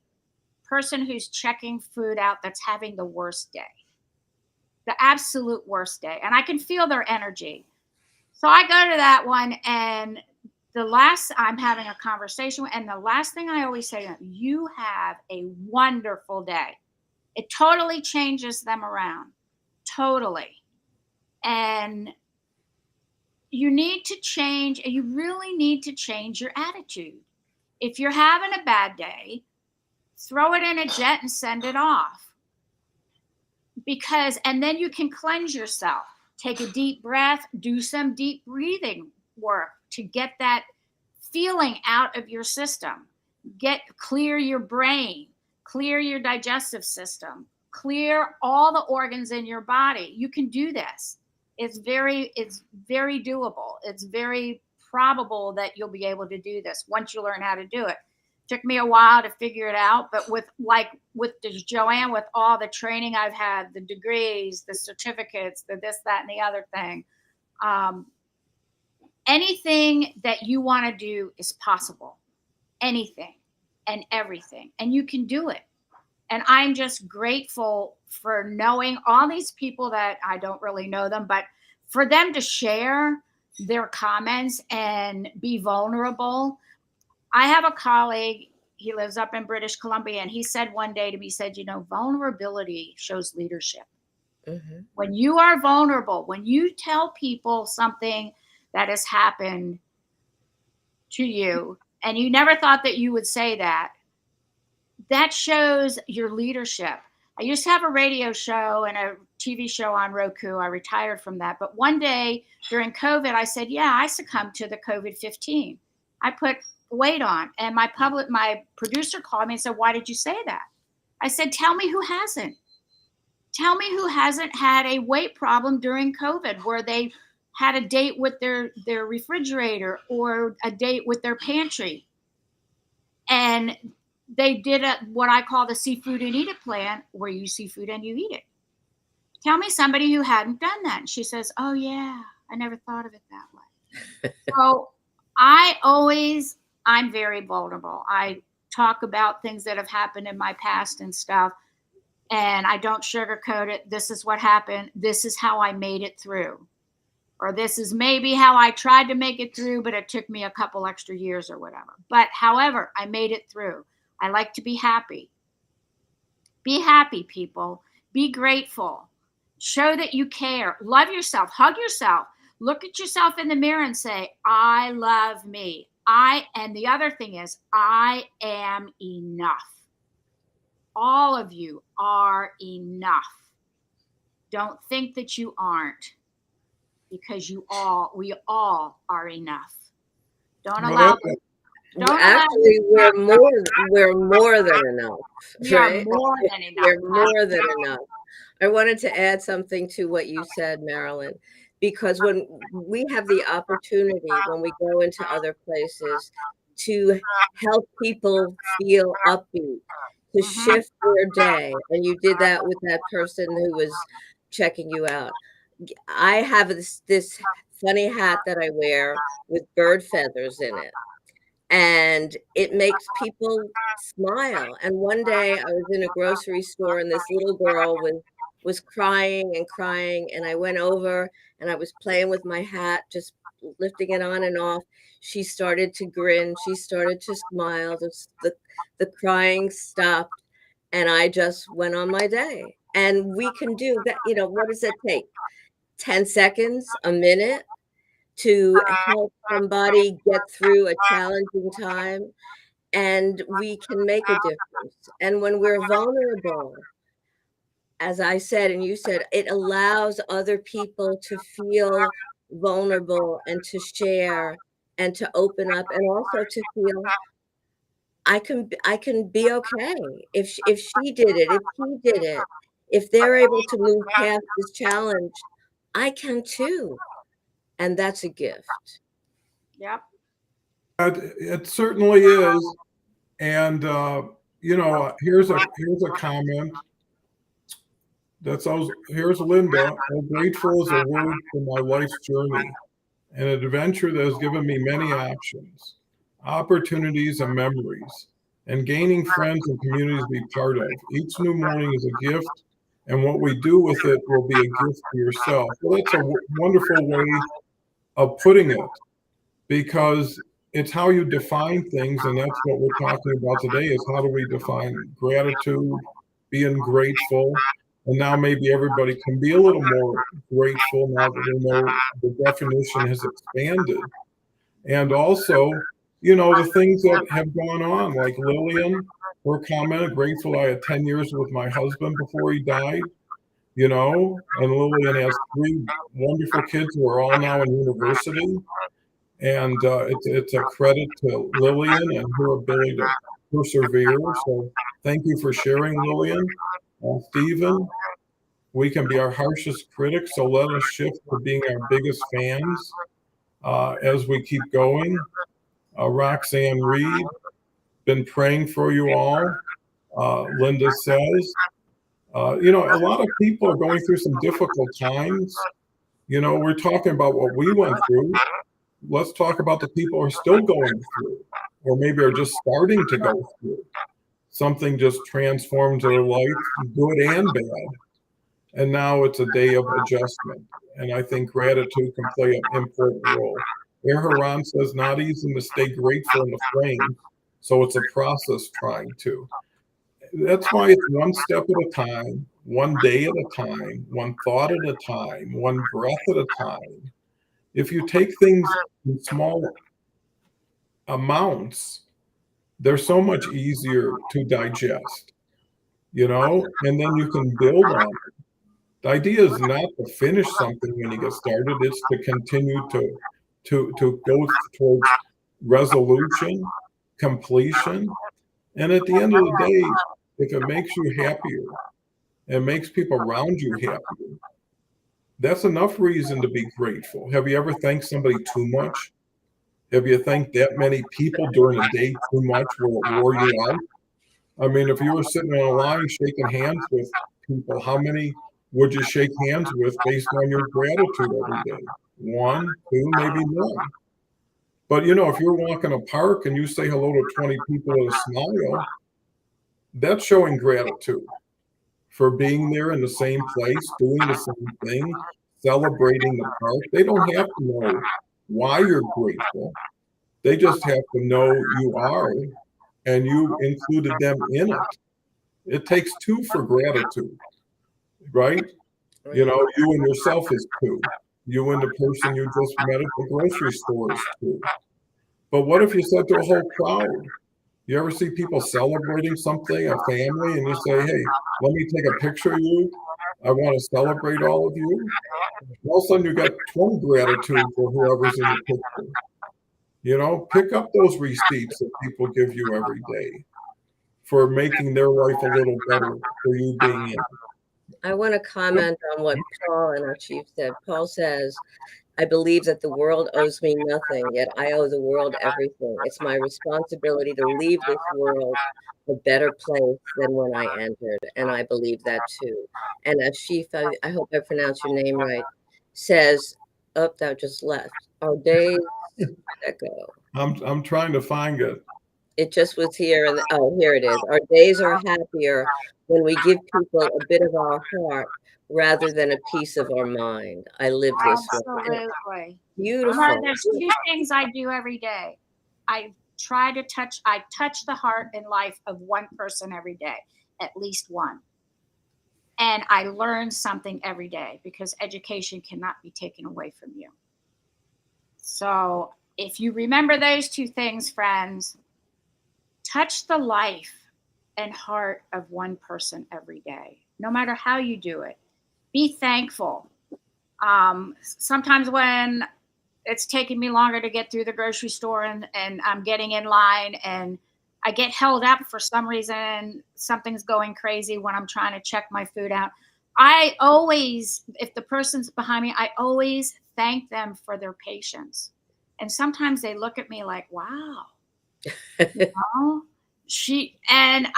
[SPEAKER 3] person who's checking food out that's having the worst day, the absolute worst day. And I can feel their energy. So I go to that one, and I'm having a conversation, and the last thing I always say to them, you have a wonderful day. It totally changes them around. Totally. And you really need to change your attitude. If you're having a bad day, throw it in a jet and send it off. And then you can cleanse yourself. Take a deep breath, do some deep breathing work to get that feeling out of your system. Clear your brain, clear your digestive system, clear all the organs in your body. You can do this. It's very doable. It's very probable that you'll be able to do this once you learn how to do it. Took me a while to figure it out, but with Joanne, with all the training I've had, the degrees, the certificates, the this, that, and the other thing, anything that you want to do is possible. Anything and everything, and you can do it. And I'm just grateful for knowing all these people that I don't really know them, but for them to share their comments and be vulnerable. I have a colleague, he lives up in British Columbia, and he said one day to me, vulnerability shows leadership. Mm-hmm. When you are vulnerable, when you tell people something that has happened to you, and you never thought that you would say that, that shows your leadership. I used to have a radio show and a TV show on Roku. I retired from that. But one day during COVID, I said, I succumbed to the COVID-15. I put weight on, and my producer called me and said, why did you say that? I said, tell me who hasn't. Tell me who hasn't had a weight problem during COVID where they had a date with their refrigerator or a date with their pantry. And they did what I call the see food and eat it plan, where you see food and you eat it. Tell me somebody who hadn't done that. And she says, oh yeah, I never thought of it that way. So I'm very vulnerable. I talk about things that have happened in my past and stuff, and I don't sugarcoat it. This is what happened. This is how I made it through. Or this is maybe how I tried to make it through, but it took me a couple extra years or whatever. But however, I made it through. I like to be happy. Be happy, people. Be grateful. Show that you care. Love yourself. Hug yourself. Look at yourself in the mirror and say, I love me. And the other thing is, I am enough. All of you are enough. Don't think that you aren't, because we all are enough. Don't
[SPEAKER 1] Well,
[SPEAKER 3] allow.
[SPEAKER 1] that-
[SPEAKER 2] Actually, we're more than enough.
[SPEAKER 3] We are
[SPEAKER 2] Right?
[SPEAKER 3] more than enough.
[SPEAKER 2] We're more than enough. I wanted to add something to what you said, Marilyn, because when we have the opportunity, when we go into other places, to help people feel upbeat, to shift their day, and you did that with that person who was checking you out. I have this funny hat that I wear with bird feathers in it, and it makes people smile. And one day I was in a grocery store, and this little girl was crying and crying, and I went over and I was playing with my hat, just lifting it on and off. She started to grin, she started to smile, the crying stopped, and I just went on my day. And we can do that. What does it take? 10 seconds, a minute, to help somebody get through a challenging time, and we can make a difference. And when we're vulnerable, as I said and you said, it allows other people to feel vulnerable and to share and to open up, and also to feel I can be okay. If she did it, if he did it, if they're able to move past this challenge, I can too. And that's a gift.
[SPEAKER 3] Yep.
[SPEAKER 1] it certainly is. And here's a comment. Here's Linda. "How grateful is a word for my life's journey, an adventure that has given me many options, opportunities, and memories, and gaining friends and communities to be part of. Each new morning is a gift, and what we do with it will be a gift to yourself." Well, that's a wonderful way of putting it, because it's how you define things, and that's what we're talking about today, is how do we define gratitude, being grateful. And now maybe everybody can be a little more grateful now that we know the definition has expanded. And also, the things that have gone on, like Lillian, her comment, "Grateful I had 10 years with my husband before he died," and Lillian has 3 wonderful kids who are all now in university. And it's a credit to Lillian and her ability to persevere. So thank you for sharing, Lillian. Stephen, we can be our harshest critics, so let us shift to being our biggest fans as we keep going. Roxanne Reed, been praying for you all. Linda says, a lot of people are going through some difficult times. We're talking about what we went through. Let's talk about the people who are still going through, or maybe are just starting to go through. Something just transforms their life, good and bad. And now it's a day of adjustment. And I think gratitude can play an important role. Air Haran says, "Not easy to stay grateful in the frame, so it's a process trying to." That's why it's one step at a time, one day at a time, one thought at a time, one breath at a time. If you take things in small amounts, they're so much easier to digest, and then you can build on it. The idea is not to finish something when you get started, it's to continue to go towards resolution, completion. And at the end of the day, if it makes you happier and makes people around you happier, that's enough reason to be grateful. Have you ever thanked somebody too much? Have you thanked that many people during a day too much where it wore you out? I mean, if you were sitting in a line shaking hands with people, how many would you shake hands with based on your gratitude every day? 1, 2, maybe 1. But if you're walking a park and you say hello to 20 people with a smile, that's showing gratitude for being there in the same place, doing the same thing, celebrating the park. They don't have to know why you're grateful. They just have to know you are, and you included them in it. It takes 2 for gratitude, right? You and yourself is 2. you and the person you just met at the grocery store is true. But what if you said to a whole crowd? You ever see people celebrating something, a family, and you say, hey, let me take a picture of you. I want to celebrate all of you. All of a sudden, you got 20 gratitude for whoever's in the picture. You know, pick up those receipts that people give you every day for making their life a little better for you being in.
[SPEAKER 2] I want to comment on what Paul and our chief said. Paul says, I believe that the world owes me nothing, yet I owe the world everything. It's my responsibility to leave this world a better place than when I entered. And I believe that too. And as Chief, I hope I pronounced your name right, says, oh, that just left. Our days echo.
[SPEAKER 1] I'm trying to find it.
[SPEAKER 2] It just was here, and oh, here it is. Our days are happier when we give people a bit of our heart rather than a piece of our mind. I live this way.
[SPEAKER 3] Absolutely.
[SPEAKER 2] Beautiful.
[SPEAKER 3] There's two things I do every day. I touch the heart and life of one person every day, at least one. And I learn something every day because education cannot be taken away from you. So if you remember those two things, friends, touch the life and heart of one person every day, no matter how you do it. Be thankful. Sometimes when it's taking me longer to get through the grocery store and I'm getting in line and I get held up for some reason, something's going crazy when I'm trying to check my food out. I always, if the person's behind me, I always thank them for their patience. And sometimes they look at me like, wow. You know,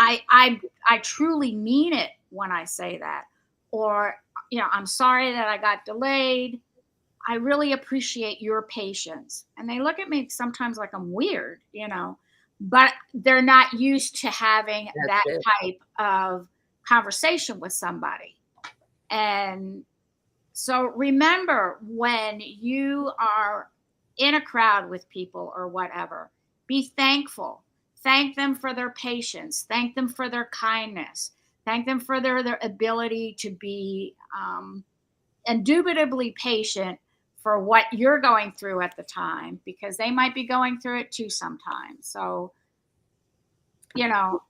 [SPEAKER 3] I truly mean it when I say that. Or, you know, I'm sorry that I got delayed. I really appreciate your patience. And they look at me sometimes like I'm weird, you know, but they're not used to having that type of conversation with somebody. And so remember, when you are in a crowd with people or whatever, be thankful. Thank them for their patience. Thank them for their kindness. Thank them for their ability to be indubitably patient for what you're going through at the time, because they might be going through it too sometimes. So, you know,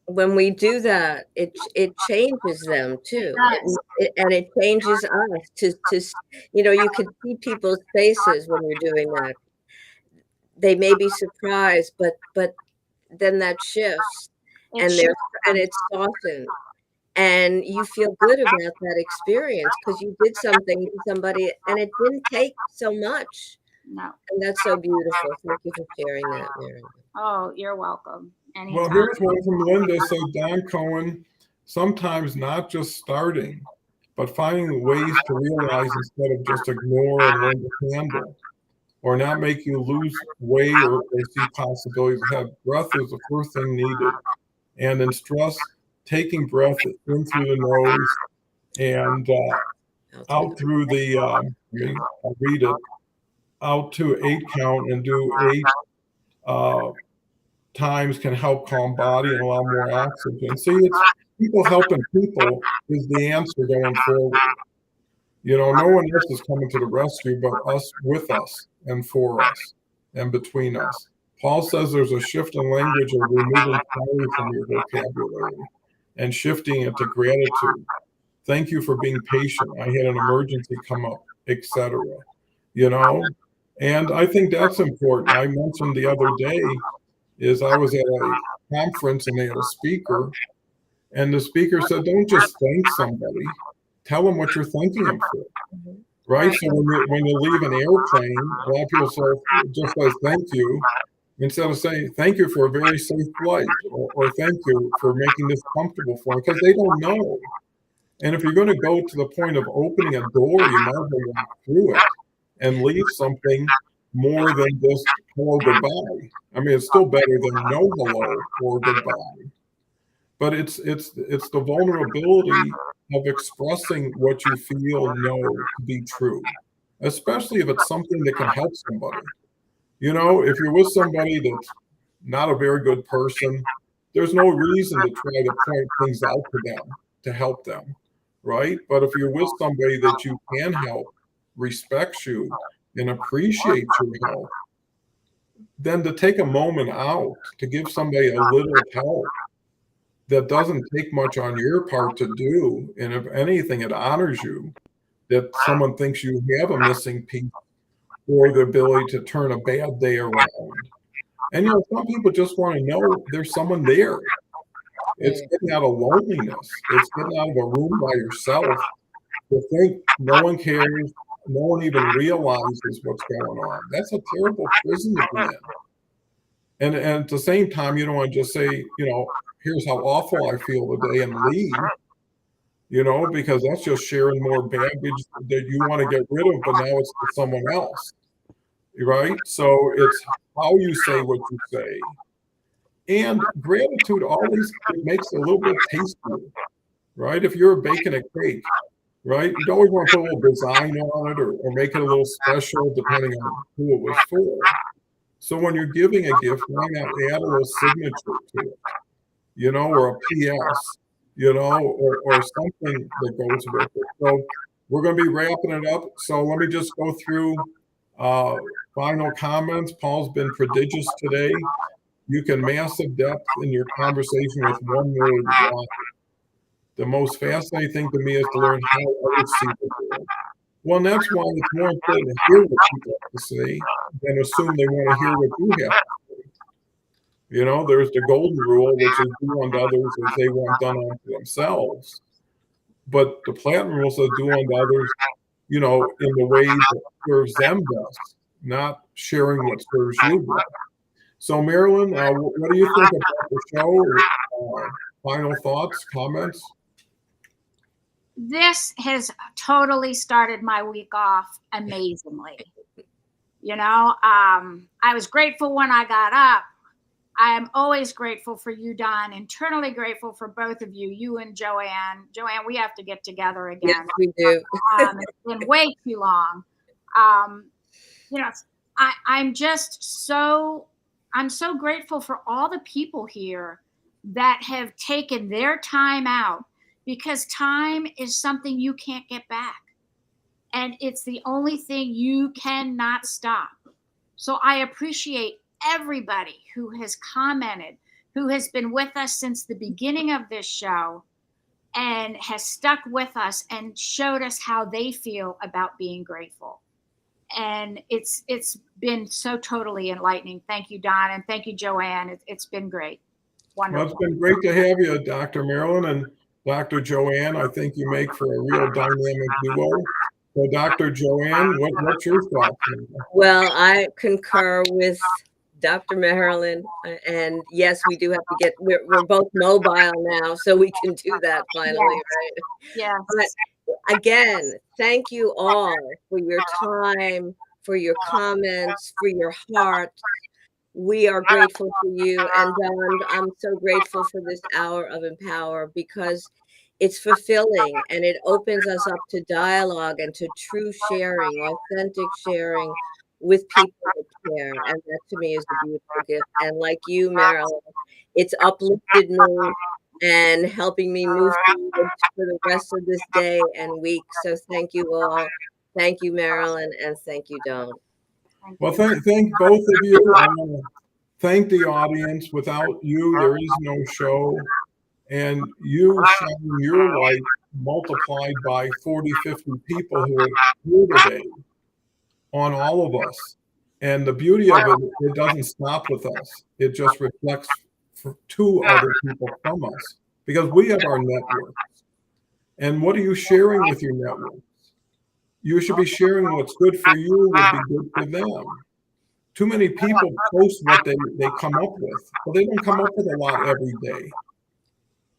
[SPEAKER 2] when we do that, it changes them too, and it changes us to you know, you can see people's faces when you're doing that. They may be surprised, but then that shifts, and it's softened, and you feel good about that experience because you did something to somebody, and it didn't take so much.
[SPEAKER 3] No,
[SPEAKER 2] and that's so beautiful. Thank you for sharing that, Marilyn.
[SPEAKER 3] Oh, you're welcome. Anytime.
[SPEAKER 1] Well, here's one from Linda. So Don Cohen, sometimes not just starting, but finding ways to realize instead of just ignore and learn to handle, or not make you lose way or see possibilities ahead. Breath is the first thing needed. And in stress, taking breath in through the nose and out through the, I'll read it, out to 8 count and do 8 times can help calm body and allow more oxygen. See, it's people helping people is the answer going forward. You know, no one else is coming to the rescue but us, with us and for us and between us. Paul says there's a shift in language of removing sorry from your vocabulary and shifting it to gratitude. Thank you for being patient. I had an emergency come up, etc. You know, and I think that's important. I mentioned the other day is I was at a conference and they had a speaker, and the speaker said, don't just thank somebody, tell them what you're thanking them for. Right? So when you leave an airplane, a lot of people say, just says thank you, instead of saying thank you for a very safe flight, or thank you for making this comfortable for them, because they don't know. And if you're going to go to the point of opening a door, you might as well walk through it and leave something more than just hello, goodbye. I mean, it's still better than no hello or goodbye. But it's the vulnerability of expressing what you feel know to be true, especially if it's something that can help somebody. You know, if you're with somebody that's not a very good person, there's no reason to try to point things out to them to help them, right? But if you're with somebody that you can help, respects you and appreciates your help, then to take a moment out to give somebody a little help that doesn't take much on your part to do, and if anything, it honors you that someone thinks you have a missing piece or the ability to turn a bad day around. And some people just want to know there's someone there. It's getting out of loneliness. It's getting out of a room by yourself to think no one cares, no one even realizes what's going on. That's a terrible prison to be in. And at the same time, you don't want to just say, here's how awful I feel today and leave, because that's just sharing more baggage that you want to get rid of, but now it's to someone else, right? So it's how you say what you say. And gratitude always makes it a little bit tastier, right? If you're baking a cake, right, you always want to put a little design on it or make it a little special depending on who it was for. So when you're giving a gift, why not add a little signature to it, or a PS, or something that goes with it. So we're going to be wrapping it up. So let me just go through final comments. Paul's been prodigious today. You can massive depth in your conversation with one word. Why. The most fascinating thing to me is to learn how others see the world. Well, and that's why it's more important to hear what people have to say than assume they want to hear what you have to say. There's the golden rule, which is do unto others as they want done unto themselves. But the platinum rule says do unto others, in the way that serves them best, not sharing what serves you best. So, Marilyn, what do you think about the show? Final thoughts, comments?
[SPEAKER 3] This has totally started my week off amazingly. I was grateful when I got up. I am always grateful for you, Don, internally grateful for both of you, you and Joanne. Joanne, we have to get together again.
[SPEAKER 2] Yes, we do.
[SPEAKER 3] It's been way too long. I'm so grateful for all the people here that have taken their time out, because time is something you can't get back. And it's the only thing you cannot stop. So I appreciate everybody who has commented, who has been with us since the beginning of this show and has stuck with us and showed us how they feel about being grateful. And it's been so totally enlightening. Thank you, Don, and thank you, Joanne. It's been great. Wonderful.
[SPEAKER 1] Well, it's been great to have you, Dr. Marilyn and Dr. Joanne. I think you make for a real dynamic duo. So, Dr. Joanne, what's your thoughts?
[SPEAKER 2] Well, I concur with Dr. Marilyn, and yes, we do have to we're both mobile now, so we can do that finally, right?
[SPEAKER 3] Yeah.
[SPEAKER 2] But again, thank you all for your time, for your comments, for your heart. We are grateful for you. And Don, I'm so grateful for this hour of Empower, because it's fulfilling and it opens us up to dialogue and to true sharing, authentic sharing with people that care. And that to me is a beautiful gift. And like you, Marilyn, it's uplifted me and helping me move forward for the rest of this day and week. So thank you all. Thank you, Marilyn, and thank you, Don.
[SPEAKER 1] Well, thank both of you. Thank the audience. Without you, there is no show. And you shining your light multiplied by 40, 50 people who are here today on all of us. And the beauty of it, it doesn't stop with us. It just reflects to other people from us, because we have our networks. And what are you sharing with your networks? You should be sharing what's good for you would be good for them. Too many people post what they come up with, but they don't come up with a lot every day.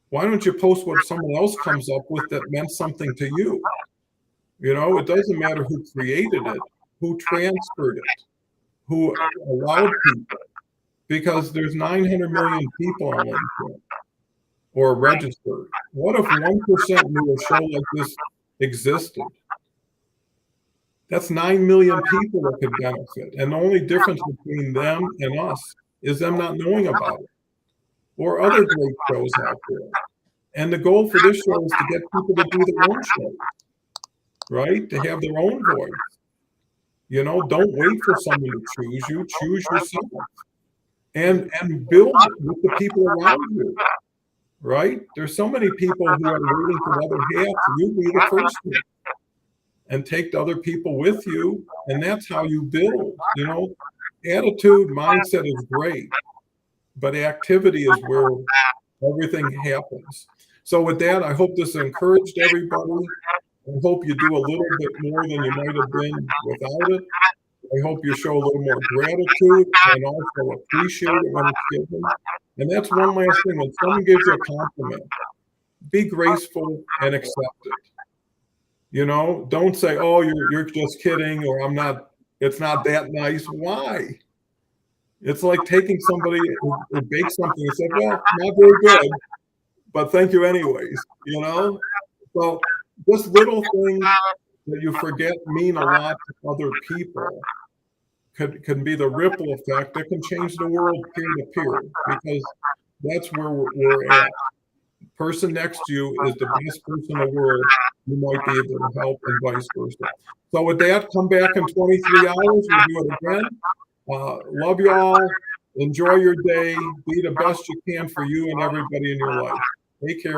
[SPEAKER 1] Why don't you post what someone else comes up with that meant something to you? It doesn't matter who created it, who transferred it, who allowed people, because there's 900 million people on LinkedIn or registered. What if 1% knew a show like this existed? That's 9 million people that could benefit. And the only difference between them and us is them not knowing about it, or other great shows out there. And the goal for this show is to get people to do their own show. right? To have their own voice. You know, don't wait for someone to choose you. Choose yourself, and build with the people around you. Right? There's so many people who are waiting for other hats. You be the first one, and take the other people with you, and that's how you build. You know, attitude, mindset is great, but activity is where everything happens. So with that, I hope this encouraged everybody. I hope you do a little bit more than you might have been without it. I hope you show a little more gratitude and also appreciate it when it's given. And that's one last thing. When someone gives you a compliment, be graceful and accept it. You know, don't say, "Oh, you're just kidding," or "I'm not. It's not that nice." Why? It's like taking somebody who bakes something and said, "Well, not very good, but thank you anyways." You know, so just little things that you forget mean a lot to other people can be the ripple effect that can change the world peer to peer, because that's where we're at. The person next to you is the best person in the world you might be able to help, and vice versa. So with that, come back in 23 hours. We'll do it again. Love you all. Enjoy your day. Be the best you can for you and everybody in your life. Take care.